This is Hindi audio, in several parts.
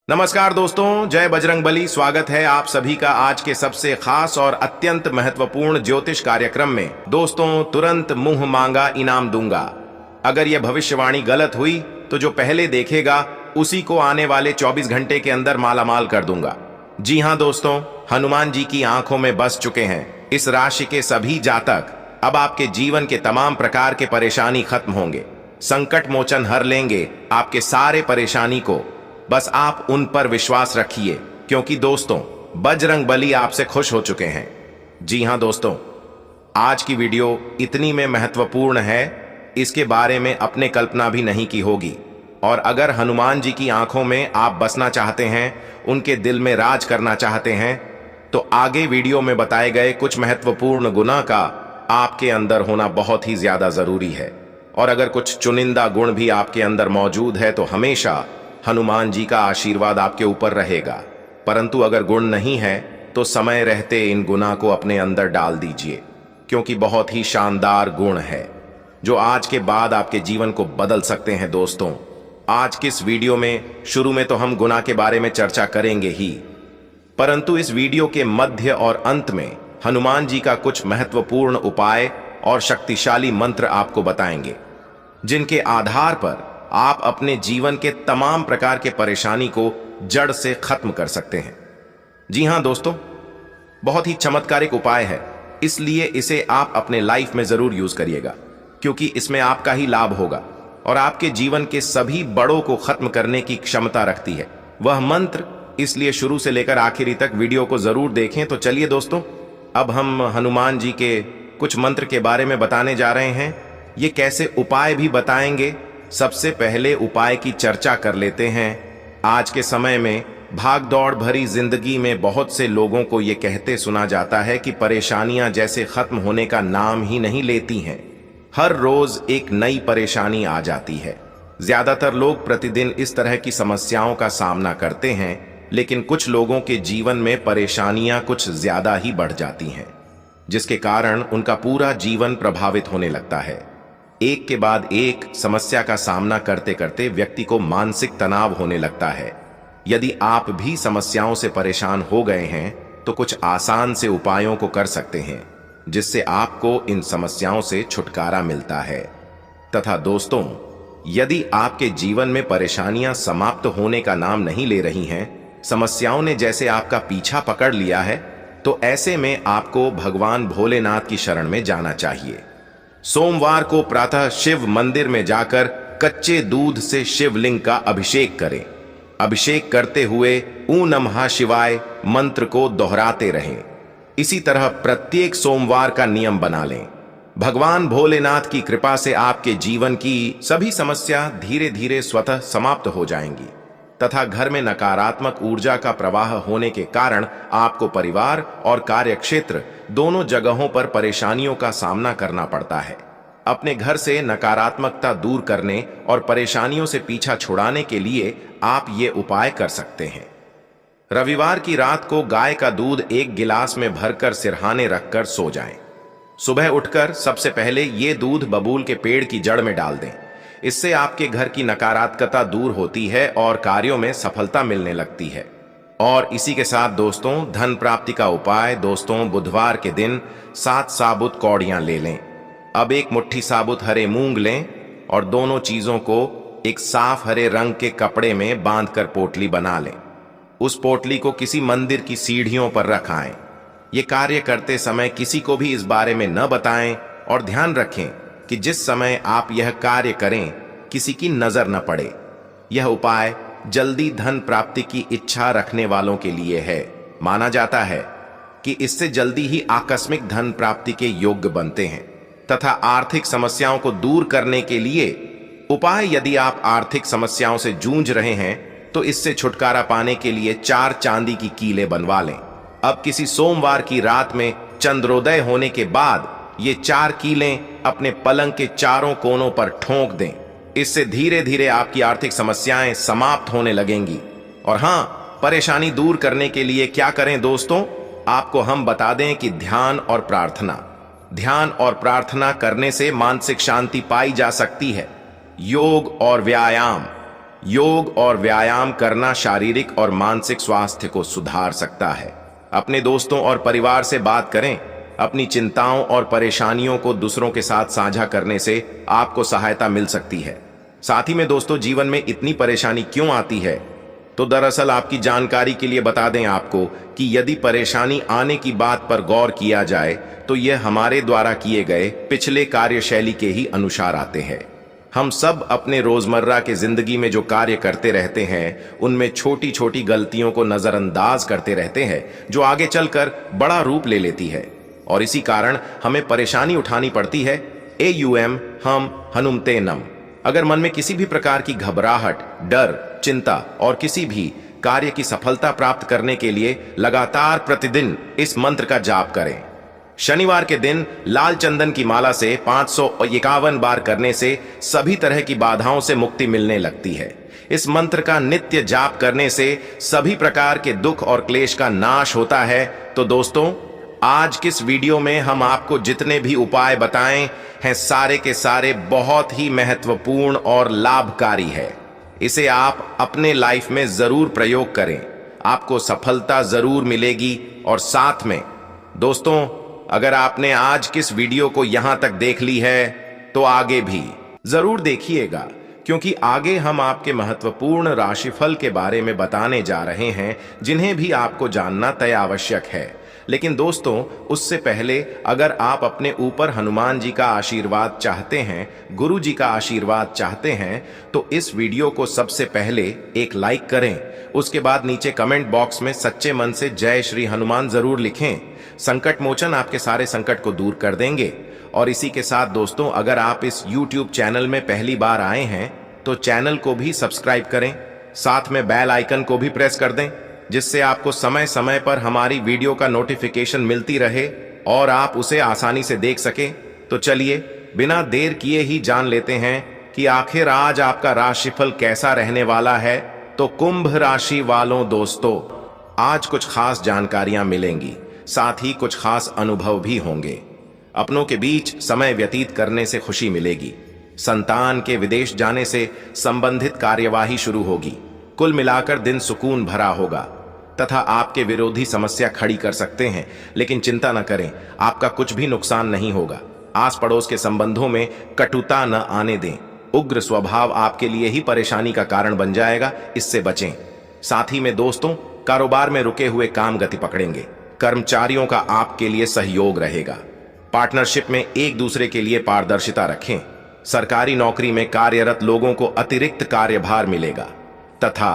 नमस्कार दोस्तों, जय बजरंगबली। स्वागत है आप सभी का आज के सबसे खास और अत्यंत महत्वपूर्ण ज्योतिष कार्यक्रम में। दोस्तों, तुरंत मुंह मांगा इनाम दूंगा। अगर यह भविष्यवाणी गलत हुई तो जो पहले देखेगा उसी को आने वाले 24 घंटे के अंदर मालामाल कर दूंगा। जी हां दोस्तों, हनुमान जी की आंखों में बस चुके हैं इस राशि के सभी जातक। अब आपके जीवन के तमाम प्रकार के परेशानी खत्म होंगे, संकट मोचन हर लेंगे आपके सारे परेशानी को। बस आप उन पर विश्वास रखिए, क्योंकि दोस्तों बजरंगबली आपसे खुश हो चुके हैं। जी हां दोस्तों, आज की वीडियो इतनी में महत्वपूर्ण है, इसके बारे में अपने कल्पना भी नहीं की होगी। और अगर हनुमान जी की आंखों में आप बसना चाहते हैं, उनके दिल में राज करना चाहते हैं, तो आगे वीडियो में बताए गए कुछ महत्वपूर्ण गुना का आपके अंदर होना बहुत ही ज्यादा जरूरी है। और अगर कुछ चुनिंदा गुण भी आपके अंदर मौजूद है तो हमेशा हनुमान जी का आशीर्वाद आपके ऊपर रहेगा। परंतु अगर गुण नहीं है तो समय रहते इन गुना को अपने अंदर डाल दीजिए, क्योंकि बहुत ही शानदार गुण है जो आज के बाद आपके जीवन को बदल सकते हैं। दोस्तों, आज की इस वीडियो में शुरू में तो हम गुना के बारे में चर्चा करेंगे ही, परंतु इस वीडियो के मध्य और अंत में हनुमान जी का कुछ महत्वपूर्ण उपाय और शक्तिशाली मंत्र आपको बताएंगे, जिनके आधार पर आप अपने जीवन के तमाम प्रकार के परेशानी को जड़ से खत्म कर सकते हैं। जी हां दोस्तों, बहुत ही चमत्कारिक उपाय है, इसलिए इसे आप अपने लाइफ में जरूर यूज करिएगा, क्योंकि इसमें आपका ही लाभ होगा और आपके जीवन के सभी बड़ों को खत्म करने की क्षमता रखती है वह मंत्र। इसलिए शुरू से लेकर आखिरी तक वीडियो को जरूर देखें। तो चलिए दोस्तों, अब हम हनुमान जी के कुछ मंत्र के बारे में बताने जा रहे हैं। ये कैसे उपाय भी बताएंगे। सबसे पहले उपाय की चर्चा कर लेते हैं। आज के समय में भाग दौड़ भरी जिंदगी में बहुत से लोगों को ये कहते सुना जाता है कि परेशानियां जैसे खत्म होने का नाम ही नहीं लेती हैं। हर रोज एक नई परेशानी आ जाती है। ज्यादातर लोग प्रतिदिन इस तरह की समस्याओं का सामना करते हैं, लेकिन कुछ लोगों के जीवन में परेशानियां कुछ ज्यादा ही बढ़ जाती हैं, जिसके कारण उनका पूरा जीवन प्रभावित होने लगता है। एक के बाद एक समस्या का सामना करते करते व्यक्ति को मानसिक तनाव होने लगता है। यदि आप भी समस्याओं से परेशान हो गए हैं तो कुछ आसान से उपायों को कर सकते हैं, जिससे आपको इन समस्याओं से छुटकारा मिलता है। तथा दोस्तों, यदि आपके जीवन में परेशानियां समाप्त होने का नाम नहीं ले रही हैं, समस्याओं ने जैसे आपका पीछा पकड़ लिया है, तो ऐसे में आपको भगवान भोलेनाथ की शरण में जाना चाहिए। सोमवार को प्रातः शिव मंदिर में जाकर कच्चे दूध से शिवलिंग का अभिषेक करें। अभिषेक करते हुए ऊ नमः शिवाय मंत्र को दोहराते रहें। इसी तरह प्रत्येक सोमवार का नियम बना लें। भगवान भोलेनाथ की कृपा से आपके जीवन की सभी समस्या धीरे धीरे स्वतः समाप्त हो जाएंगी तथा घर में नकारात्मक ऊर्जा का प्रवाह होने के कारण आपको परिवार और कार्यक्षेत्र दोनों जगहों पर परेशानियों का सामना करना पड़ता है। अपने घर से नकारात्मकता दूर करने और परेशानियों से पीछा छुड़ाने के लिए आप ये उपाय कर सकते हैं। रविवार की रात को गाय का दूध एक गिलास में भरकर सिरहाने रखकर सो जाएं। सुबह उठकर सबसे पहले ये दूध बबूल के पेड़ की जड़ में डाल दें। इससे आपके घर की नकारात्मकता दूर होती है और कार्यों में सफलता मिलने लगती है। और इसी के साथ दोस्तों, धन प्राप्ति का उपाय। दोस्तों, बुधवार के दिन 7 साबुत कौड़ियां ले लें। अब एक मुट्ठी साबुत हरे मूंग लें और दोनों चीजों को एक साफ हरे रंग के कपड़े में बांधकर पोटली बना लें। उस पोटली को किसी मंदिर की सीढ़ियों पर रखाएं। ये कार्य करते समय किसी को भी इस बारे में न बताएं और ध्यान रखें कि जिस समय आप यह कार्य करें किसी की नजर न पड़े। यह उपाय जल्दी धन प्राप्ति की इच्छा रखने वालों के लिए है। माना जाता है कि इससे जल्दी ही आकस्मिक धन प्राप्ति के योग्य बनते हैं। तथा आर्थिक समस्याओं को दूर करने के लिए उपाय, यदि आप आर्थिक समस्याओं से जूझ रहे हैं तो इससे छुटकारा पाने के लिए 4 चांदी की कीलें बनवा लें। अब किसी सोमवार की रात में चंद्रोदय होने के बाद ये 4 कीलें अपने पलंग के चारों कोनों पर ठोंक दें। इससे धीरे धीरे आपकी आर्थिक समस्याएं समाप्त होने लगेंगी। और हां, परेशानी दूर करने के लिए क्या करें दोस्तों, आपको हम बता दें कि ध्यान और प्रार्थना करने से मानसिक शांति पाई जा सकती है। योग और व्यायाम। योग और व्यायाम करना शारीरिक और मानसिक स्वास्थ्य को सुधार सकता है। अपने दोस्तों और परिवार से बात करें। अपनी चिंताओं और परेशानियों को दूसरों के साथ साझा करने से आपको सहायता मिल सकती है। साथ ही में दोस्तों, जीवन में इतनी परेशानी क्यों आती है, तो दरअसल आपकी जानकारी के लिए बता दें आपको कि यदि परेशानी आने की बात पर गौर किया जाए तो यह हमारे द्वारा किए गए पिछले कार्यशैली के ही अनुसार आते हैं। हम सब अपने रोजमर्रा के जिंदगी में जो कार्य करते रहते हैं उनमें छोटी छोटी गलतियों को नजरअंदाज करते रहते हैं, जो आगे चलकर बड़ा रूप ले लेती है और इसी कारण हमें परेशानी उठानी पड़ती है। AUM हम हनुमते नम। अगर मन में किसी भी प्रकार की घबराहट, डर, चिंता और किसी भी कार्य की सफलता प्राप्त करने के लिए लगातार प्रतिदिन इस मंत्र का जाप करें। शनिवार के दिन लाल चंदन की माला से 551 बार करने से सभी तरह की बाधाओं से मुक्ति मिलने लगती है। इस मंत्र का नित्य जाप करने से सभी प्रकार के दुख और क्लेश का नाश होता है। तो दोस्तों, आज किस वीडियो में हम आपको जितने भी उपाय बताएं हैं सारे के सारे बहुत ही महत्वपूर्ण और लाभकारी है। इसे आप अपने लाइफ में जरूर प्रयोग करें, आपको सफलता जरूर मिलेगी। और साथ में दोस्तों, अगर आपने आज किस वीडियो को यहां तक देख ली है तो आगे भी जरूर देखिएगा, क्योंकि आगे हम आपके महत्वपूर्ण राशिफल के बारे में बताने जा रहे हैं जिन्हें भी आपको जानना तय आवश्यक है। लेकिन दोस्तों, उससे पहले अगर आप अपने ऊपर हनुमान जी का आशीर्वाद चाहते हैं, गुरु जी का आशीर्वाद चाहते हैं, तो इस वीडियो को सबसे पहले एक लाइक करें। उसके बाद नीचे कमेंट बॉक्स में सच्चे मन से जय श्री हनुमान जरूर लिखें। संकट मोचन आपके सारे संकट को दूर कर देंगे। और इसी के साथ दोस्तों, अगर आप इस YouTube चैनल में पहली बार आए हैं तो चैनल को भी सब्सक्राइब करें, साथ में बेल आइकन को भी प्रेस कर दें, जिससे आपको समय समय पर हमारी वीडियो का नोटिफिकेशन मिलती रहे और आप उसे आसानी से देख सकें। तो चलिए बिना देर किए ही जान लेते हैं कि आखिर आज आपका राशिफल कैसा रहने वाला है। तो कुंभ राशि वालों दोस्तों, आज कुछ खास जानकारियां मिलेंगी, साथ ही कुछ खास अनुभव भी होंगे। अपनों के बीच समय व्यतीत करने से खुशी मिलेगी। संतान के विदेश जाने से संबंधित कार्यवाही शुरू होगी। कुल मिलाकर दिन सुकून भरा होगा तथा आपके विरोधी समस्या खड़ी कर सकते हैं, लेकिन चिंता न करें, आपका कुछ भी नुकसान नहीं होगा। आस पड़ोस के संबंधों में कटुता न आने दें। उग्र स्वभाव आपके लिए ही परेशानी का कारण बन जाएगा, इससे बचें। साथ ही में दोस्तों, कारोबार में रुके हुए काम गति पकड़ेंगे। कर्मचारियों का आपके लिए सहयोग रहेगा। पार्टनरशिप में एक दूसरे के लिए पारदर्शिता रखें। सरकारी नौकरी में कार्यरत लोगों को अतिरिक्त कार्यभार मिलेगा तथा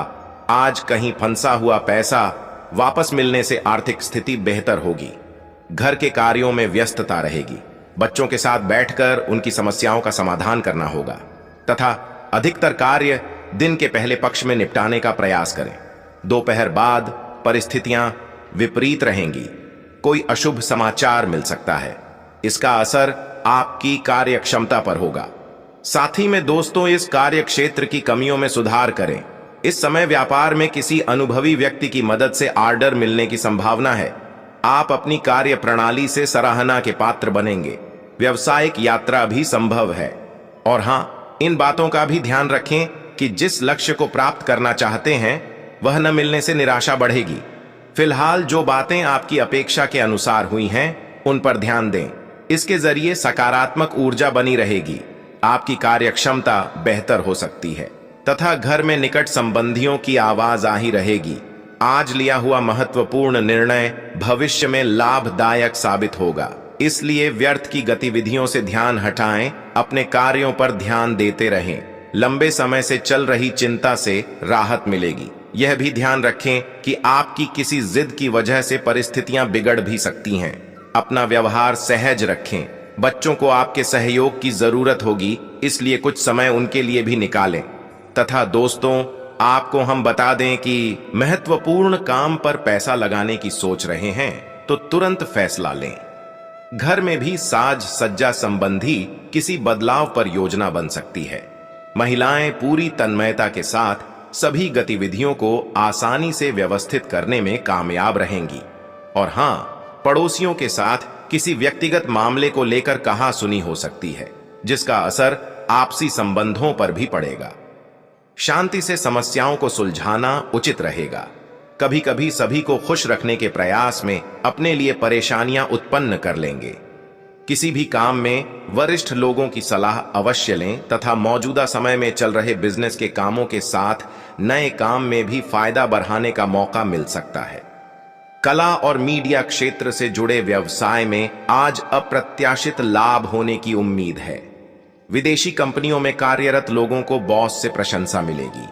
आज कहीं फंसा हुआ पैसा वापस मिलने से आर्थिक स्थिति बेहतर होगी। घर के कार्यों में व्यस्तता रहेगी। बच्चों के साथ बैठकर उनकी समस्याओं का समाधान करना होगा तथा अधिकतर कार्य दिन के पहले पक्ष में निपटाने का प्रयास करें। दोपहर बाद परिस्थितियां विपरीत रहेंगी। कोई अशुभ समाचार मिल सकता है, इसका असर आपकी कार्य क्षमता पर होगा। साथ ही में दोस्तों, इस कार्य क्षेत्र की कमियों में सुधार करें। इस समय व्यापार में किसी अनुभवी व्यक्ति की मदद से ऑर्डर मिलने की संभावना है। आप अपनी कार्य प्रणाली से सराहना के पात्र बनेंगे। व्यावसायिक यात्रा भी संभव है। और हां, इन बातों का भी ध्यान रखें कि जिस लक्ष्य को प्राप्त करना चाहते हैं वह न मिलने से निराशा बढ़ेगी। फिलहाल जो बातें आपकी अपेक्षा के अनुसार हुई हैं उन पर ध्यान दें। इसके जरिए सकारात्मक ऊर्जा बनी रहेगी। आपकी कार्य क्षमता बेहतर हो सकती है तथा घर में निकट संबंधियों की आवाज आ ही रहेगी। आज लिया हुआ महत्वपूर्ण निर्णय भविष्य में लाभदायक साबित होगा, इसलिए व्यर्थ की गतिविधियों से ध्यान हटाएं, अपने कार्यों पर ध्यान देते रहें। लंबे समय से चल रही चिंता से राहत मिलेगी। यह भी ध्यान रखें कि आपकी किसी जिद की वजह से परिस्थितियां बिगड़ भी सकती हैं। अपना व्यवहार सहज रखें। बच्चों को आपके सहयोग की जरूरत होगी, इसलिए कुछ समय उनके लिए भी निकालें। तथा दोस्तों, आपको हम बता दें कि महत्वपूर्ण काम पर पैसा लगाने की सोच रहे हैं तो तुरंत फैसला लें। घर में भी साज सज्जा संबंधी किसी बदलाव पर योजना बन सकती है। महिलाएं पूरी तन्मयता के साथ सभी गतिविधियों को आसानी से व्यवस्थित करने में कामयाब रहेंगी। और हां, पड़ोसियों के साथ किसी व्यक्तिगत मामले को लेकर कहासुनी हो सकती है, जिसका असर आपसी संबंधों पर भी पड़ेगा। शांति से समस्याओं को सुलझाना उचित रहेगा। कभी कभी सभी को खुश रखने के प्रयास में अपने लिए परेशानियां उत्पन्न कर लेंगे। किसी भी काम में वरिष्ठ लोगों की सलाह अवश्य लें तथा मौजूदा समय में चल रहे बिजनेस के कामों के साथ नए काम में भी फायदा बढ़ाने का मौका मिल सकता है। कला और मीडिया क्षेत्र से जुड़े व्यवसाय में आज अप्रत्याशित लाभ होने की उम्मीद है। विदेशी कंपनियों में कार्यरत लोगों को बॉस से प्रशंसा मिलेगी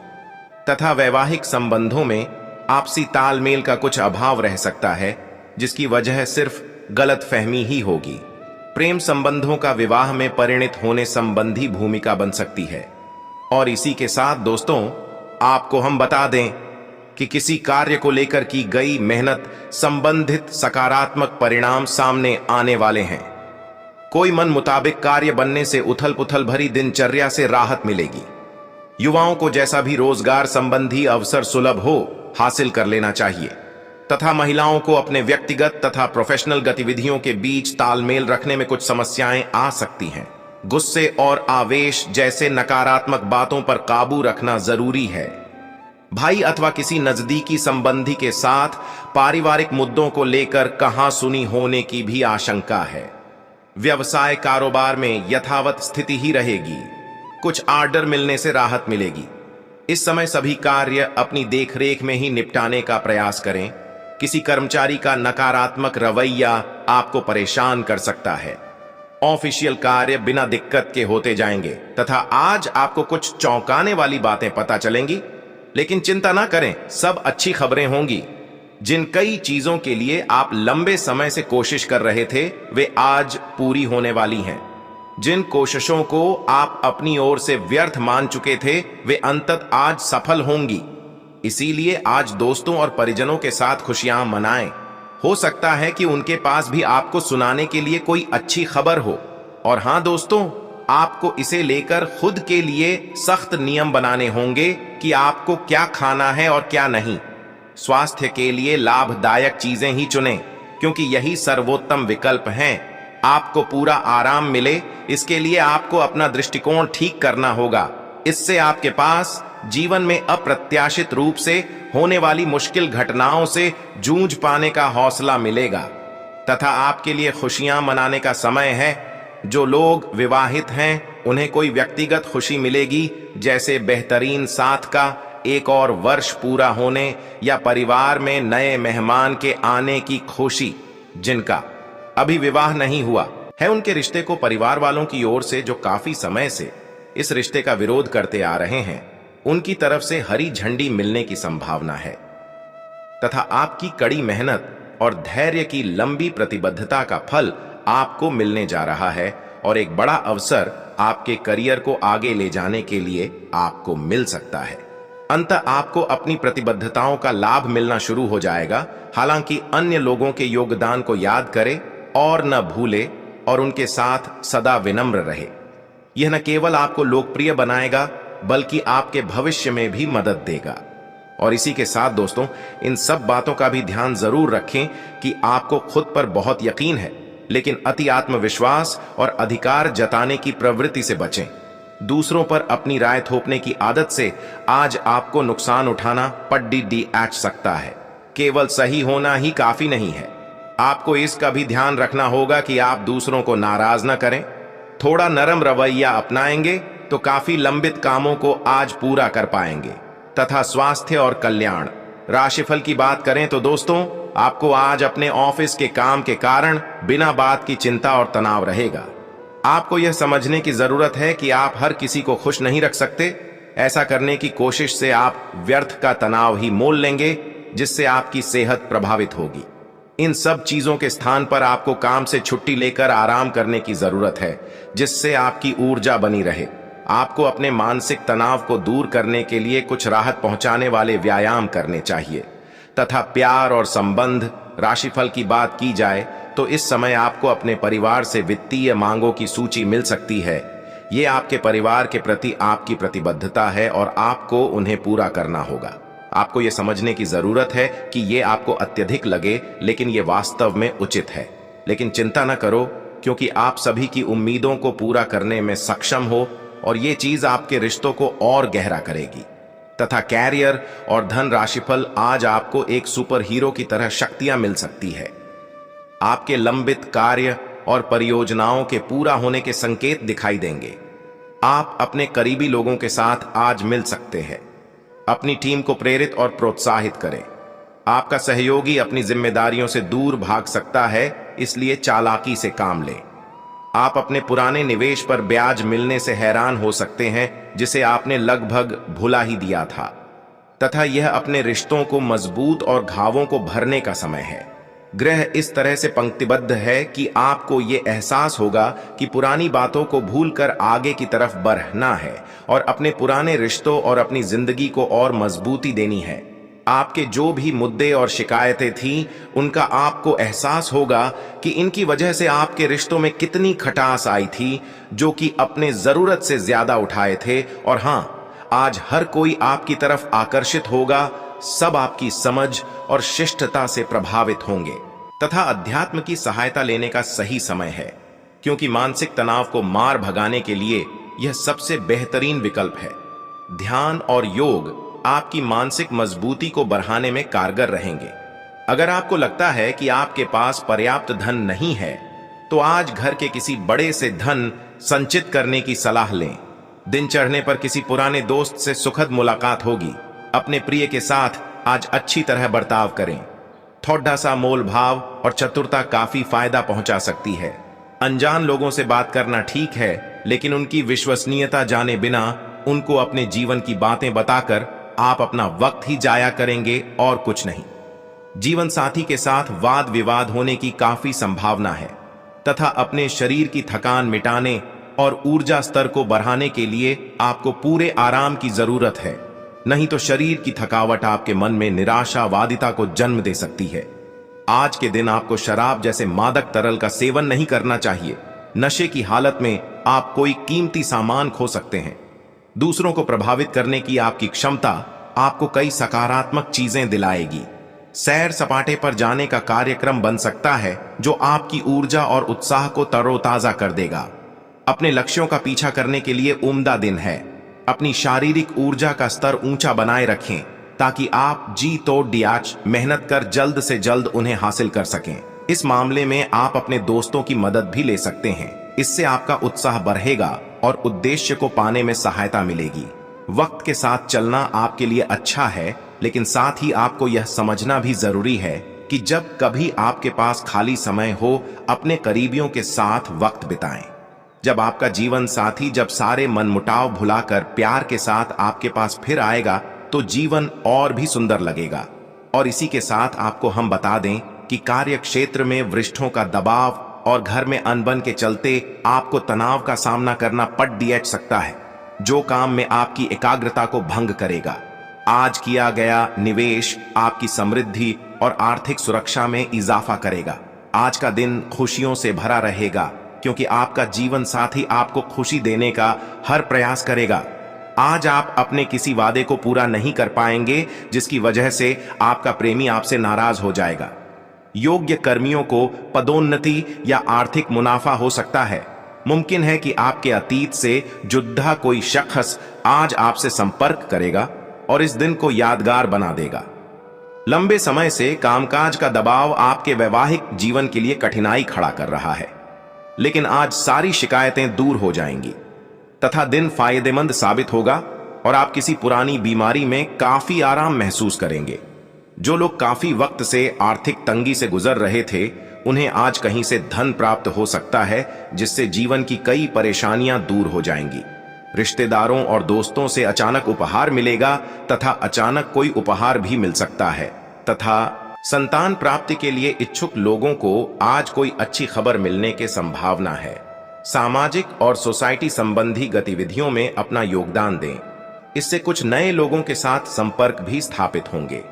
तथा वैवाहिक संबंधों में आपसी तालमेल का कुछ अभाव रह सकता है, जिसकी वजह सिर्फ गलतफहमी ही होगी। प्रेम संबंधों का विवाह में परिणित होने संबंधी भूमिका बन सकती है। और इसी के साथ दोस्तों, आपको हम बता दें कि किसी कार्य को लेकर की गई मेहनत संबंधित सकारात्मक परिणाम सामने आने वाले हैं। कोई मन मुताबिक कार्य बनने से उथल पुथल भरी दिनचर्या से राहत मिलेगी। युवाओं को जैसा भी रोजगार संबंधी अवसर सुलभ हो हासिल कर लेना चाहिए तथा महिलाओं को अपने व्यक्तिगत तथा प्रोफेशनल गतिविधियों के बीच तालमेल रखने में कुछ समस्याएं आ सकती हैं। गुस्से और आवेश जैसे नकारात्मक बातों पर काबू रखना जरूरी है। भाई अथवा किसी नजदीकी संबंधी के साथ पारिवारिक मुद्दों को लेकर कहासुनी होने की भी आशंका है। व्यवसाय कारोबार में यथावत स्थिति ही रहेगी। कुछ आर्डर मिलने से राहत मिलेगी। इस समय सभी कार्य अपनी देखरेख में ही निपटाने का प्रयास करें। किसी कर्मचारी का नकारात्मक रवैया आपको परेशान कर सकता है। ऑफिशियल कार्य बिना दिक्कत के होते जाएंगे तथा आज आपको कुछ चौंकाने वाली बातें पता चलेंगी, लेकिन चिंता ना करें, सब अच्छी खबरें होंगी। जिन कई चीजों के लिए आप लंबे समय से कोशिश कर रहे थे वे आज पूरी होने वाली हैं। जिन कोशिशों को आप अपनी ओर से व्यर्थ मान चुके थे वे अंततः आज सफल होंगी। इसीलिए आज दोस्तों और परिजनों के साथ खुशियां मनाएं। हो सकता है कि उनके पास भी आपको सुनाने के लिए कोई अच्छी खबर हो। और हां दोस्तों, आपको इसे लेकर खुद के लिए सख्त नियम बनाने होंगे कि आपको क्या खाना है और क्या नहीं। स्वास्थ्य के लिए लाभदायक चीजें ही चुनें, क्योंकि यही सर्वोत्तम विकल्प हैं। आपको पूरा आराम मिले, इसके लिए आपको अपना दृष्टिकोण ठीक करना होगा। इससे आपके पास जीवन में अप्रत्याशित रूप से होने वाली मुश्किल घटनाओं से जूझ पाने का हौसला मिलेगा तथा आपके लिए खुशियां मनाने का समय है। जो लोग विवाहित हैं उन्हें कोई व्यक्तिगत खुशी मिलेगी, जैसे बेहतरीन साथ का एक और वर्ष पूरा होने या परिवार में नए मेहमान के आने की खुशी। जिनका अभी विवाह नहीं हुआ है उनके रिश्ते को परिवार वालों की ओर से, जो काफी समय से इस रिश्ते का विरोध करते आ रहे हैं, उनकी तरफ से हरी झंडी मिलने की संभावना है तथा आपकी कड़ी मेहनत और धैर्य की लंबी प्रतिबद्धता का फल आपको मिलने जा रहा है और एक बड़ा अवसर आपके करियर को आगे ले जाने के लिए आपको मिल सकता है। अंततः आपको अपनी प्रतिबद्धताओं का लाभ मिलना शुरू हो जाएगा। हालांकि अन्य लोगों के योगदान को याद करें और न भूले और उनके साथ सदा विनम्र रहे। यह न केवल आपको लोकप्रिय बनाएगा बल्कि आपके भविष्य में भी मदद देगा। और इसी के साथ दोस्तों, इन सब बातों का भी ध्यान जरूर रखें कि आपको खुद पर बहुत यकीन है, लेकिन अति आत्मविश्वास और अधिकार जताने की प्रवृत्ति से बचें। दूसरों पर अपनी राय थोपने की आदत से आज आपको नुकसान उठाना पड्डी ऐच सकता है। केवल सही होना ही काफी नहीं है, आपको इसका भी ध्यान रखना होगा कि आप दूसरों को नाराज न करें। थोड़ा नरम रवैया अपनाएंगे तो काफी लंबित कामों को आज पूरा कर पाएंगे। तथा स्वास्थ्य और कल्याण राशिफल की बात करें तो दोस्तों, आपको आज अपने ऑफिस के काम के कारण बिना बात की चिंता और तनाव रहेगा। आपको यह समझने की जरूरत है कि आप हर किसी को खुश नहीं रख सकते। ऐसा करने की कोशिश से आप व्यर्थ का तनाव ही मोल लेंगे, जिससे आपकी सेहत प्रभावित होगी। इन सब चीजों के स्थान पर आपको काम से छुट्टी लेकर आराम करने की जरूरत है, जिससे आपकी ऊर्जा बनी रहे। आपको अपने मानसिक तनाव को दूर करने के लिए कुछ राहत पहुंचाने वाले व्यायाम करने चाहिए। तथा प्यार और संबंध राशिफल की बात की जाए तो इस समय आपको अपने परिवार से वित्तीय मांगों की सूची मिल सकती है। ये आपके परिवार के प्रति आपकी प्रतिबद्धता है और आपको उन्हें पूरा करना होगा। आपको यह समझने की जरूरत है कि ये आपको अत्यधिक लगे, लेकिन ये वास्तव में उचित है। लेकिन चिंता न करो, क्योंकि आप सभी की उम्मीदों को पूरा करने में सक्षम हो और ये चीज आपके रिश्तों को और गहरा करेगी। तथा कैरियर और धन राशिफल आज आपको एक सुपर हीरो की तरह शक्तियां मिल सकती है। आपके लंबित कार्य और परियोजनाओं के पूरा होने के संकेत दिखाई देंगे। आप अपने करीबी लोगों के साथ आज मिल सकते हैं। अपनी टीम को प्रेरित और प्रोत्साहित करें। आपका सहयोगी अपनी जिम्मेदारियों से दूर भाग सकता है, इसलिए चालाकी से काम लें। आप अपने पुराने निवेश पर ब्याज मिलने से हैरान हो सकते हैं, जिसे आपने लगभग भुला ही दिया था, तथा यह अपने रिश्तों को मजबूत और घावों को भरने का समय है। ग्रह इस तरह से पंक्तिबद्ध है कि आपको यह एहसास होगा कि पुरानी बातों को भूलकर आगे की तरफ बढ़ना है और अपने पुराने रिश्तों और अपनी जिंदगी को और मजबूती देनी है। आपके जो भी मुद्दे और शिकायतें थीं, उनका आपको एहसास होगा कि इनकी वजह से आपके रिश्तों में कितनी खटास आई थी, जो कि अपने जरूरत से ज्यादा उठाए थे। और हां, आज हर कोई आपकी तरफ आकर्षित होगा। सब आपकी समझ और शिष्टता से प्रभावित होंगे तथा अध्यात्म की सहायता लेने का सही समय है, क्योंकि मानसिक तनाव को मार भगाने के लिए यह सबसे बेहतरीन विकल्प है। ध्यान और योग आपकी मानसिक मजबूती को बढ़ाने में कारगर रहेंगे। अगर आपको लगता है कि आपके पास पर्याप्त धन नहीं है, तो आज घर के किसी बड़े से धन संचित करने की सलाह लें। दिन चढ़ने पर किसी पुराने दोस्त से सुखद मुलाकात होगी। अपने प्रिय के साथ आज अच्छी तरह बर्ताव करें। थोड़ा सा मोल भाव और चतुरता काफी फायदा पहुंचा सकती है। अनजान लोगों से बात करना ठीक है, लेकिन उनकी विश्वसनीयता जाने बिना उनको अपने जीवन की बातें बताकर आप अपना वक्त ही जाया करेंगे और कुछ नहीं। जीवन साथी के साथ वाद विवाद होने की काफी संभावना है तथा अपने शरीर की थकान मिटाने और ऊर्जा स्तर को बढ़ाने के लिए आपको पूरे आराम की जरूरत है। नहीं तो शरीर की थकावट आपके मन में निराशावादिता को जन्म दे सकती है। आज के दिन आपको शराब जैसे मादक तरल का सेवन नहीं करना चाहिए। नशे की हालत में आप कोई कीमती सामान खो सकते हैं। दूसरों को प्रभावित करने की आपकी क्षमता आपको कई सकारात्मक चीजें दिलाएगी। सैर सपाटे पर जाने का कार्यक्रम बन सकता है, जो आपकी ऊर्जा और उत्साह को तरोताजा कर देगा। अपने लक्ष्यों का पीछा करने के लिए उम्दा दिन है। अपनी शारीरिक ऊर्जा का स्तर ऊंचा बनाए रखें, ताकि आप जी तोड़ दियाच मेहनत कर जल्द से जल्द उन्हें हासिल कर सकें। इस मामले में आप अपने दोस्तों की मदद भी ले सकते हैं। इससे आपका उत्साह बढ़ेगा और उद्देश्य को पाने में सहायता मिलेगी। वक्त के साथ चलना आपके लिए अच्छा है, लेकिन साथ ही आपको यह समझना भी जरूरी है कि जब कभी आपके पास खाली समय हो, अपने करीबियों के साथ वक्त बिताएं। जब आपका जीवन साथी जब सारे मनमुटाव भुलाकर प्यार के साथ आपके पास फिर आएगा, तो जीवन और भी सुंदर लगेगा। और इसी के साथ आपको हम बता दें कि कार्य क्षेत्र में वरिष्ठों का दबाव और घर में अनबन के चलते आपको तनाव का सामना करना पड़ दिया सकता है, जो काम में आपकी एकाग्रता को भंग करेगा। आज किया गया निवेश आपकी समृद्धि और आर्थिक सुरक्षा में इजाफा करेगा। आज का दिन खुशियों से भरा रहेगा, क्योंकि आपका जीवन साथी आपको खुशी देने का हर प्रयास करेगा। आज आप अपने किसी वादे को पूरा नहीं कर पाएंगे, जिसकी वजह से आपका प्रेमी आपसे नाराज हो जाएगा। योग्य कर्मियों को पदोन्नति या आर्थिक मुनाफा हो सकता है। मुमकिन है कि आपके अतीत से जुड़ा कोई शख्स आज आपसे संपर्क करेगा और इस दिन को यादगार बना देगा। लंबे समय से कामकाज का दबाव आपके वैवाहिक जीवन के लिए कठिनाई खड़ा कर रहा है, लेकिन आज सारी शिकायतें दूर हो जाएंगी तथा दिन फायदेमंद साबित होगा और आप किसी पुरानी बीमारी में काफी आराम महसूस करेंगे। जो लोग काफी वक्त से आर्थिक तंगी से गुजर रहे थे, उन्हें आज कहीं से धन प्राप्त हो सकता है, जिससे जीवन की कई परेशानियां दूर हो जाएंगी। रिश्तेदारों और दोस्तों से अचानक उपहार मिलेगा तथा अचानक कोई उपहार भी मिल सकता है। तथा संतान प्राप्ति के लिए इच्छुक लोगों को आज कोई अच्छी खबर मिलने की संभावना है। सामाजिक और सोसाइटी संबंधी गतिविधियों में अपना योगदान दें। इससे कुछ नए लोगों के साथ संपर्क भी स्थापित होंगे।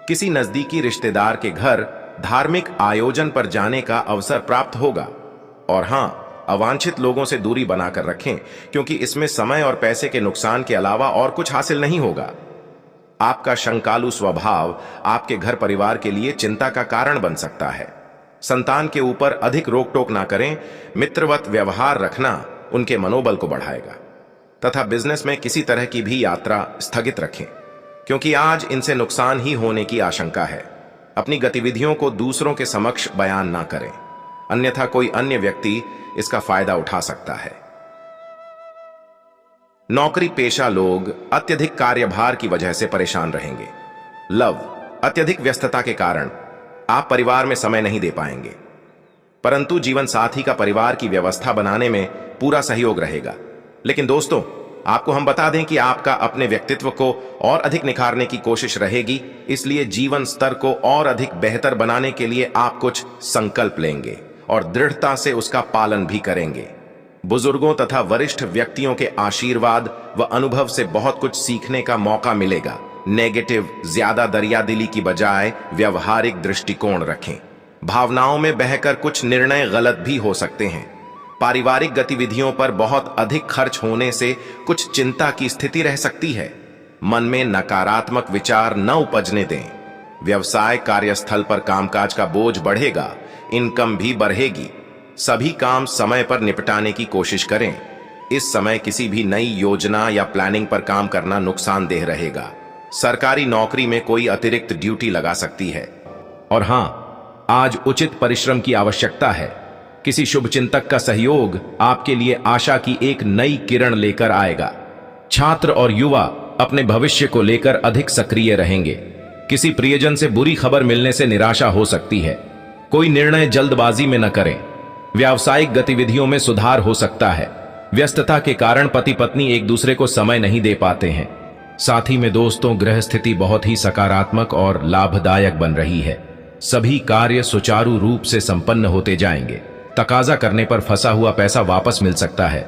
किसी नजदीकी रिश्तेदार के घर धार्मिक आयोजन पर जाने का अवसर प्राप्त होगा। और हां, अवांछित लोगों से दूरी बनाकर रखें, क्योंकि इसमें समय और पैसे के नुकसान के अलावा और कुछ हासिल नहीं होगा। आपका शंकालु स्वभाव आपके घर परिवार के लिए चिंता का कारण बन सकता है। संतान के ऊपर अधिक रोक टोक ना करें। मित्रवत व्यवहार रखना उनके मनोबल को बढ़ाएगा तथा बिजनेस में किसी तरह की भी यात्रा स्थगित रखें। क्योंकि आज इनसे नुकसान ही होने की आशंका है। अपनी गतिविधियों को दूसरों के समक्ष बयान ना करें, अन्यथा कोई अन्य व्यक्ति इसका फायदा उठा सकता है। नौकरी पेशा लोग अत्यधिक कार्यभार की वजह से परेशान रहेंगे। लव, अत्यधिक व्यस्तता के कारण आप परिवार में समय नहीं दे पाएंगे, परंतु जीवन साथी का परिवार की व्यवस्था बनाने में पूरा सहयोग रहेगा। लेकिन दोस्तों, आपको हम बता दें कि आपका अपने व्यक्तित्व को और अधिक निखारने की कोशिश रहेगी, इसलिए जीवन स्तर को और अधिक बेहतर बनाने के लिए आप कुछ संकल्प लेंगे और दृढ़ता से उसका पालन भी करेंगे। बुजुर्गों तथा वरिष्ठ व्यक्तियों के आशीर्वाद व अनुभव से बहुत कुछ सीखने का मौका मिलेगा। नेगेटिव, ज्यादा दरियादिली की बजाय व्यवहारिक दृष्टिकोण रखें। भावनाओं में बहकर कुछ निर्णय गलत भी हो सकते हैं। पारिवारिक गतिविधियों पर बहुत अधिक खर्च होने से कुछ चिंता की स्थिति रह सकती है। मन में नकारात्मक विचार न उपजने दें। व्यवसाय कार्यस्थल पर कामकाज का बोझ बढ़ेगा, इनकम भी बढ़ेगी। सभी काम समय पर निपटाने की कोशिश करें। इस समय किसी भी नई योजना या प्लानिंग पर काम करना नुकसानदेह रहेगा। सरकारी नौकरी में कोई अतिरिक्त ड्यूटी लगा सकती है। और हां, आज उचित परिश्रम की आवश्यकता है। किसी शुभचिंतक का सहयोग आपके लिए आशा की एक नई किरण लेकर आएगा। छात्र और युवा अपने भविष्य को लेकर अधिक सक्रिय रहेंगे। किसी प्रियजन से बुरी खबर मिलने से निराशा हो सकती है। कोई निर्णय जल्दबाजी में न करें। व्यावसायिक गतिविधियों में सुधार हो सकता है। व्यस्तता के कारण पति पत्नी एक दूसरे को समय नहीं दे पाते हैं। साथ ही में दोस्तों, ग्रह स्थिति बहुत ही सकारात्मक और लाभदायक बन रही है। सभी कार्य सुचारू रूप से संपन्न होते जाएंगे। तकाजा करने पर फंसा हुआ पैसा वापस मिल सकता है।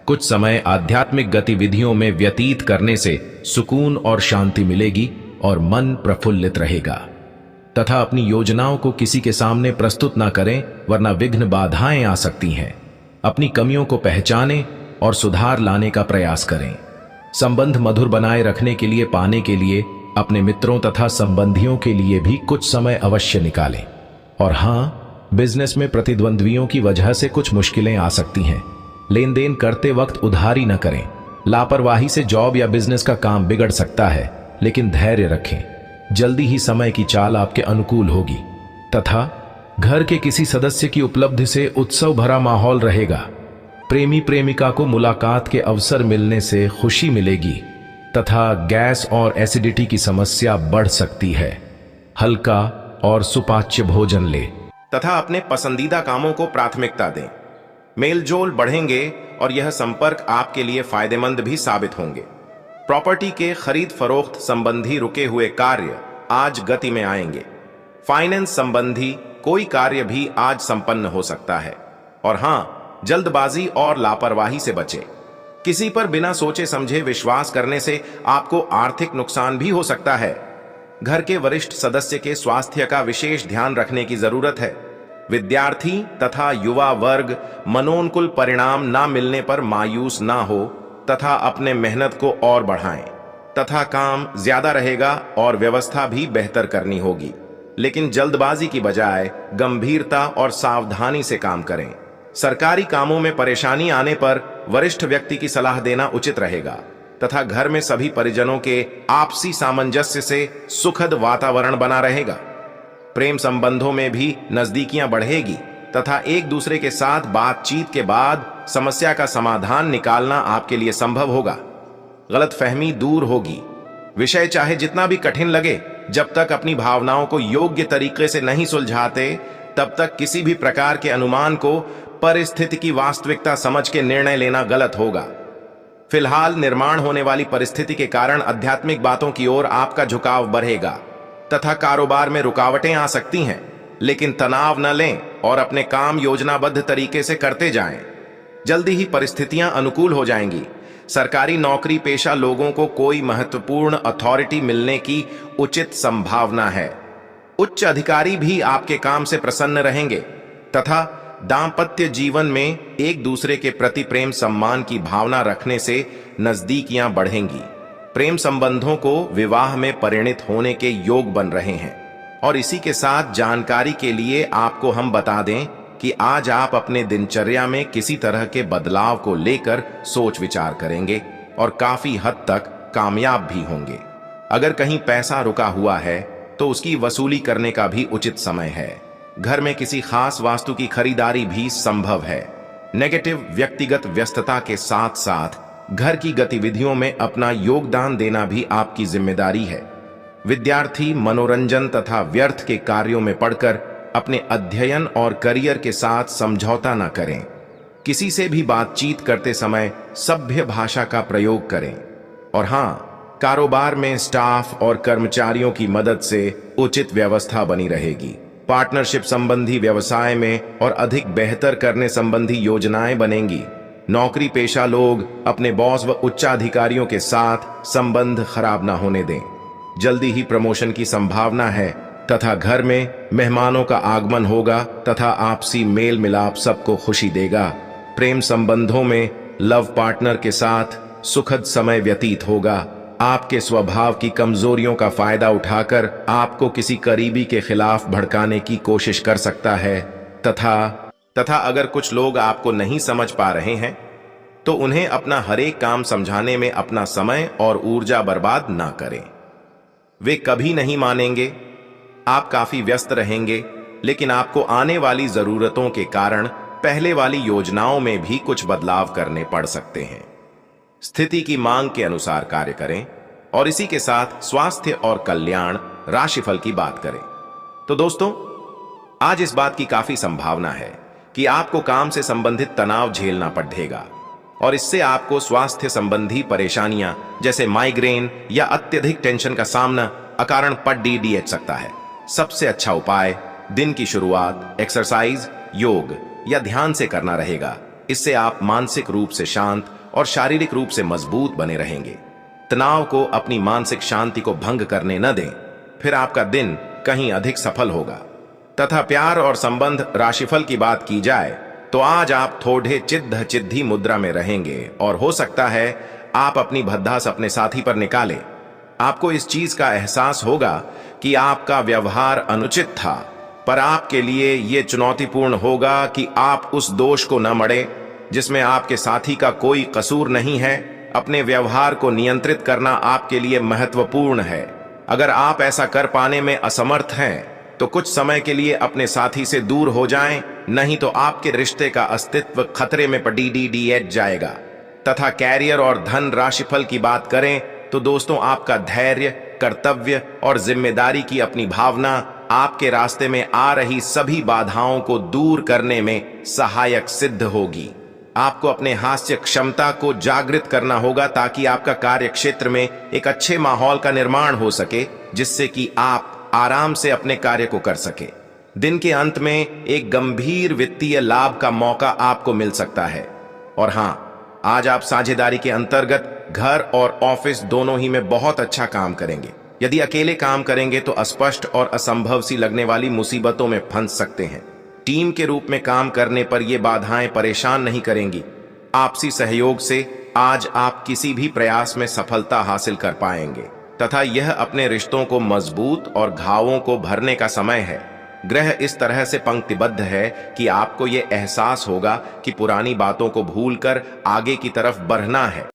कुछ समय आध्यात्मिक गतिविधियों में व्यतीत करने से सुकून और शांति मिलेगी और मन प्रफुल्लित रहेगा। तथा अपनी योजनाओं को किसी के सामने प्रस्तुत ना करें, वरना विघ्न बाधाएं आ सकती हैं। अपनी कमियों को पहचानें और सुधार लाने का प्रयास करें। संबंध मधुर बनाए रखने के लिए पाने के लिए अपने मित्रों तथा संबंधियों के लिए भी कुछ समय अवश्य निकालें। और हां, बिजनेस में प्रतिद्वंद्वियों की वजह से कुछ मुश्किलें आ सकती हैं। लेन देन करते वक्त उधारी न करें। लापरवाही से जॉब या बिजनेस का काम बिगड़ सकता है, लेकिन धैर्य रखें। जल्दी ही समय की चाल आपके अनुकूल होगी। तथा घर के किसी सदस्य की उपलब्धि से उत्सव भरा माहौल रहेगा। प्रेमी प्रेमिका को मुलाकात के अवसर मिलने से खुशी मिलेगी। तथा गैस और एसिडिटी की समस्या बढ़ सकती है। हल्का और सुपाच्य भोजन ले तथा अपने पसंदीदा कामों को प्राथमिकता दें। मेलजोल बढ़ेंगे और यह संपर्क आपके लिए फायदेमंद भी साबित होंगे। प्रॉपर्टी के खरीद फरोख्त संबंधी रुके हुए कार्य आज गति में आएंगे। फाइनेंस संबंधी कोई कार्य भी आज संपन्न हो सकता है। और हां, जल्दबाजी और लापरवाही से बचें। किसी पर बिना सोचे समझे विश्वास करने से आपको आर्थिक नुकसान भी हो सकता है। घर के वरिष्ठ सदस्य के स्वास्थ्य का विशेष ध्यान रखने की जरूरत है। विद्यार्थी तथा युवा वर्ग मनोनुकूल परिणाम ना मिलने पर मायूस ना हो तथा अपने मेहनत को और बढ़ाएं। तथा काम ज्यादा रहेगा और व्यवस्था भी बेहतर करनी होगी, लेकिन जल्दबाजी की बजाय गंभीरता और सावधानी से काम करें। सरकारी कामों में परेशानी आने पर वरिष्ठ व्यक्ति की सलाह देना उचित रहेगा। तथा घर में सभी परिजनों के आपसी सामंजस्य से सुखद वातावरण बना रहेगा। प्रेम संबंधों में भी नजदीकियां बढ़ेगी तथा एक दूसरे के साथ बातचीत के बाद समस्या का समाधान निकालना आपके लिए संभव होगा। गलतफहमी दूर होगी। विषय चाहे जितना भी कठिन लगे, जब तक अपनी भावनाओं को योग्य तरीके से नहीं सुलझाते, तब तक किसी भी प्रकार के अनुमान को परिस्थिति की वास्तविकता समझ के निर्णय लेना गलत होगा। फिलहाल निर्माण होने वाली परिस्थिति के कारण आध्यात्मिक बातों की ओर आपका झुकाव बढ़ेगा तथा कारोबार में रुकावटें आ सकती हैं, लेकिन तनाव न लें और अपने काम योजनाबद्ध तरीके से करते जाएं। जल्दी ही परिस्थितियां अनुकूल हो जाएंगी। सरकारी नौकरी पेशा लोगों को कोई महत्वपूर्ण अथॉरिटी मिलने की उचित संभावना है। उच्च अधिकारी भी आपके काम से प्रसन्न रहेंगे तथा दांपत्य जीवन में एक दूसरे के प्रति प्रेम सम्मान की भावना रखने से नजदीकियां बढ़ेंगी। प्रेम संबंधों को विवाह में परिणित होने के योग बन रहे हैं। और इसी के साथ जानकारी के लिए आपको हम बता दें कि आज आप अपने दिनचर्या में किसी तरह के बदलाव को लेकर सोच विचार करेंगे और काफी हद तक कामयाब भी होंगे। अगर कहीं पैसा रुका हुआ है तो उसकी वसूली करने का भी उचित समय है। घर में किसी खास वास्तु की खरीदारी भी संभव है। नेगेटिव व्यक्तिगत व्यस्तता के साथ साथ घर की गतिविधियों में अपना योगदान देना भी आपकी जिम्मेदारी है। विद्यार्थी मनोरंजन तथा व्यर्थ के कार्यों में पड़कर अपने अध्ययन और करियर के साथ समझौता न करें। किसी से भी बातचीत करते समय सभ्य भाषा का प्रयोग करें। और हां, कारोबार में स्टाफ और कर्मचारियों की मदद से उचित व्यवस्था बनी रहेगी। पार्टनरशिप संबंधी व्यवसाय में और अधिक बेहतर करने संबंधी योजनाएं बनेंगी। नौकरी पेशा लोग अपने बॉस व उच्चाधिकारियों के साथ संबंध खराब ना होने दें। जल्दी ही प्रमोशन की संभावना है तथा घर में मेहमानों का आगमन होगा तथा आपसी मेल मिलाप सबको खुशी देगा। प्रेम संबंधों में लव पार्टनर के साथ सुखद समय व्यतीत होगा। आपके स्वभाव की कमजोरियों का फायदा उठाकर आपको किसी करीबी के खिलाफ भड़काने की कोशिश कर सकता है। तथा अगर कुछ लोग आपको नहीं समझ पा रहे हैं तो उन्हें अपना हर एक काम समझाने में अपना समय और ऊर्जा बर्बाद ना करें। वे कभी नहीं मानेंगे। आप काफी व्यस्त रहेंगे, लेकिन आपको आने वाली जरूरतों के कारण पहले वाली योजनाओं में भी कुछ बदलाव करने पड़ सकते हैं। स्थिति की मांग के अनुसार कार्य करें। और इसी के साथ स्वास्थ्य और कल्याण राशिफल की बात करें तो दोस्तों, आज इस बात की काफी संभावना है कि आपको काम से संबंधित तनाव झेलना पड़ेगा और इससे आपको स्वास्थ्य संबंधी परेशानियां जैसे माइग्रेन या अत्यधिक टेंशन का सामना अकारण पड़ सकता है। सबसे अच्छा उपाय दिन की शुरुआत एक्सरसाइज, योग या ध्यान से करना रहेगा। इससे आप मानसिक रूप से शांत और शारीरिक रूप से मजबूत बने रहेंगे। तनाव को अपनी मानसिक शांति को भंग करने न दें, फिर आपका दिन कहीं अधिक सफल होगा। तथा प्यार और संबंध राशिफल की बात की जाए तो आज आप थोड़े चिद्ध चिद्धी मुद्रा में रहेंगे और हो सकता है आप अपनी भद्दास अपने साथी पर निकालें। आपको इस चीज का एहसास होगा कि आपका व्यवहार अनुचित था, पर आपके लिए यह चुनौतीपूर्ण होगा कि आप उस दोष को न मड़े जिसमें आपके साथी का कोई कसूर नहीं है। अपने व्यवहार को नियंत्रित करना आपके लिए महत्वपूर्ण है। अगर आप ऐसा कर पाने में असमर्थ हैं तो कुछ समय के लिए अपने साथी से दूर हो जाएं, नहीं तो आपके रिश्ते का अस्तित्व खतरे में पड़ जाएगा। तथा कैरियर और धन राशिफल की बात करें तो दोस्तों, आपका धैर्य, कर्तव्य और जिम्मेदारी की अपनी भावना आपके रास्ते में आ रही सभी बाधाओं को दूर करने में सहायक सिद्ध होगी। आपको अपने हास्य क्षमता को जागृत करना होगा ताकि आपका कार्य क्षेत्र में एक अच्छे माहौल का निर्माण हो सके, जिससे कि आप आराम से अपने कार्य को कर सके। दिन के अंत में एक गंभीर वित्तीय लाभ का मौका आपको मिल सकता है। और हां, आज आप साझेदारी के अंतर्गत घर और ऑफिस दोनों ही में बहुत अच्छा काम करेंगे। यदि अकेले काम करेंगे तो अस्पष्ट और असंभव सी लगने वाली मुसीबतों में फंस सकते हैं। टीम के रूप में काम करने पर ये बाधाएं परेशान नहीं करेंगी। आपसी सहयोग से आज आप किसी भी प्रयास में सफलता हासिल कर पाएंगे तथा यह अपने रिश्तों को मजबूत और घावों को भरने का समय है। ग्रह इस तरह से पंक्तिबद्ध है कि आपको यह एहसास होगा कि पुरानी बातों को भूलकर आगे की तरफ बढ़ना है।